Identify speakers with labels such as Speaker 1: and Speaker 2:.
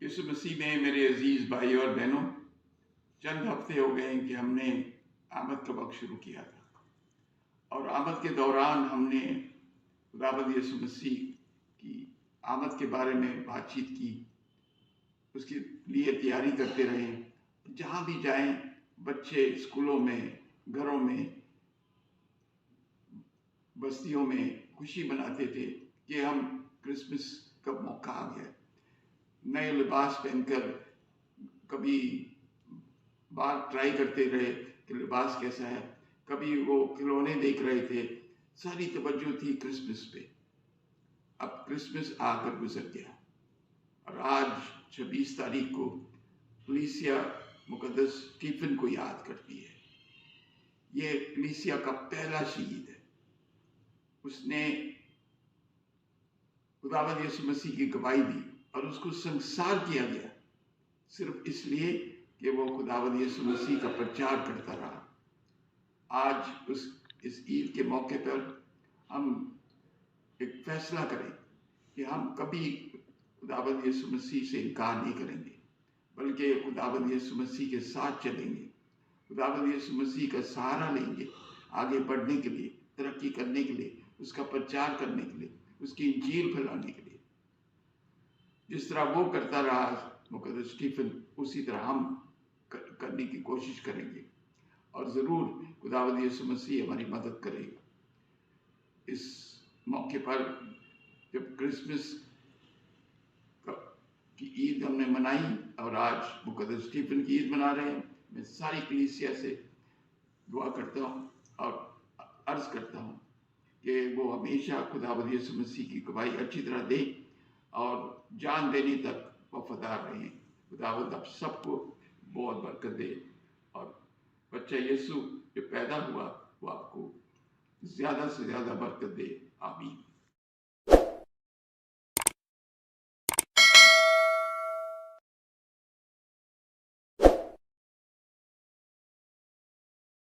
Speaker 1: यीशु मसीह में मेरे अजीज भाई और बहनों, चंद हफ्ते हो गए कि हमने आमद का वक्त शुरू किया था और आमद के दौरान हमने खुदावंद यीशु मसीह की आमद के बारे में बातचीत की, उसके लिए तैयारी करते रहे। जहाँ भी जाएं, बच्चे स्कूलों में, घरों में, बस्तियों में खुशी मनाते थे कि हम क्रिसमस का मौका आ गया। नए लिबास पहनकर कभी बार ट्राई करते रहे कि लिबास कैसा है, कभी वो खिलौने देख रहे थे, सारी तवज्जो थी क्रिसमस पे। अब क्रिसमस आकर गुजर गया और आज 26 तारीख को कलीसिया मुकद्दस स्टीफन को याद करती है। ये कलीसिया का पहला शहीद है। उसने खुदावंद यीशु मसीह की गवाही दी और उसको संसार किया गया सिर्फ इसलिए कि वो खुदावंद यीशु मसीह का प्रचार करता रहा। आज इस ईद के मौके पर हम एक फैसला करें कि हम कभी खुदावंद यीशु मसीह से इनकार नहीं करेंगे, बल्कि खुदावंद यीशु मसीह के साथ चलेंगे, खुदावंद यीशु मसीह का सहारा लेंगे आगे बढ़ने के लिए, तरक्की करने के लिए, उसका प्रचार करने के लिए, उसकी इंजील फैलाने के लिए। जिस तरह वो करता रहा मुकद्दस स्टीफन, उसी तरह हम करने की कोशिश करेंगे और ज़रूर खुदावंद यीशु मसीह हमारी मदद करेगा। इस मौके पर जब क्रिसमस की ईद हमने मनाई और आज मुकद्दस स्टीफन की ईद मना रहे हैं, मैं सारी कलीसिया से दुआ करता हूँ और अर्ज़ करता हूँ कि वो हमेशा खुदावंद यीशु मसीह की गवाही अच्छी तरह दे और जान देने तक वफादार रहें। खुदावंद आप सबको बहुत बरकत दे और बच्चा यीशु जो पैदा हुआ वो आपको ज़्यादा से ज़्यादा बरकत दे। आमीन।